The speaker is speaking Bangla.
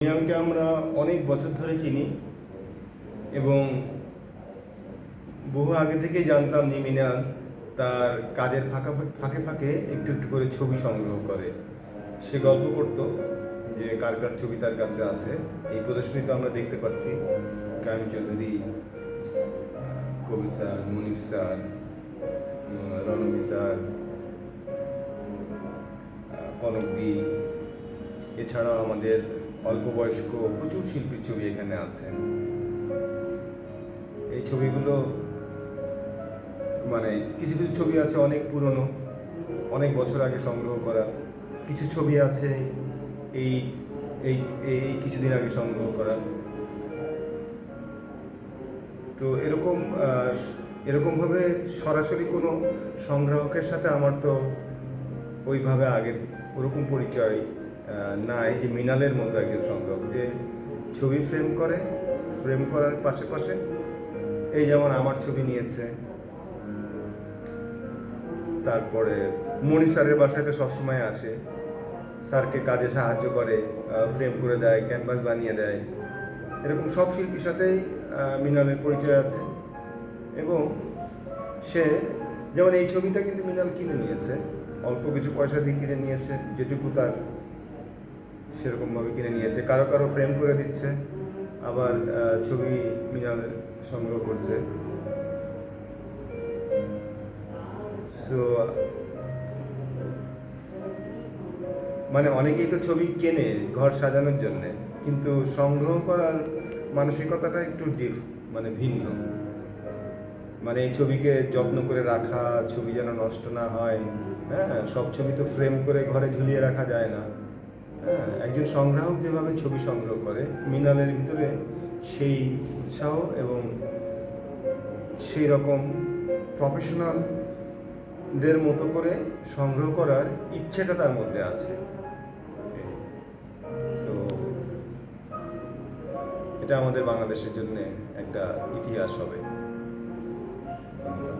মৃণালকে আমরা অনেক বছর ধরে চিনি এবং বহু আগে থেকেই জানতাম যে মৃণাল তার কাজের ফাঁকে ফাঁকে একটু একটু করে ছবি সংগ্রহ করে। সে গল্প করতো যে কার কার ছবি তার কাছে আছে। এই প্রদর্শনীতে আমরা দেখতে পাচ্ছি কায়েম চৌধুরী, কবির স্যার, মনির স্যার, রণবী স্যার, কনকদি, এছাড়াও আমাদের অল্প বয়স্ক প্রচুর শিল্পীর ছবি এখানে আছেন। এই ছবিগুলো মানে কিছু কিছু ছবি আছে অনেক পুরনো, অনেক বছর আগে সংগ্রহ করা। কিছু ছবি আছে এই এই এই কিছুদিন আগে সংগ্রহ করা। তো এরকমভাবে সরাসরি কোনো সংগ্রাহকের সাথে আমার তো ওইভাবে আগে ওরকম পরিচয় নাই যে মৃণালের মতো একজন সংগ্রাহক যে ছবি ফ্রেম করার পাশে এই যেমন আমার ছবি নিয়েছে। তারপরে মনি স্যারের বাসায় তো সবসময় আসে, স্যারকে কাজে সাহায্য করে, ফ্রেম করে দেয়, ক্যানভাস বানিয়ে দেয়। এরকম সব শিল্পীর সাথেই মৃণালের পরিচয় আছে। এবং সে যেমন এই ছবিটা কিন্তু মৃণাল কিনে নিয়েছে, অল্প কিছু পয়সা দিয়ে কিনে নিয়েছে, যেটুকু তার সেরকমভাবে কিনে নিয়েছে। কারো কারো ফ্রেম করে দিচ্ছে, আবার ছবি মৃণাল সংগ্রহ করছে। সো মানে অনেকেই তো ছবি কেনে ঘর সাজানোর জন্য, কিন্তু সংগ্রহ করার মানসিকতাটা একটু মানে ভিন্ন। মানে এই ছবিকে যত্ন করে রাখা, ছবি যেন নষ্ট না হয়। হ্যাঁ, সব ছবি তো ফ্রেম করে ঘরে ঝুলিয়ে রাখা যায় না। হ্যাঁ, একজন সংগ্রাহক যেভাবে ছবি সংগ্রহ করে, মৃণালের ভিতরে সেই উৎসাহ এবং সেই রকম প্রফেশনালদের মতো করে সংগ্রহ করার ইচ্ছেটা তার মধ্যে আছে। সো এটা আমাদের বাংলাদেশের জন্য একটা ইতিহাস হবে। ধন্যবাদ।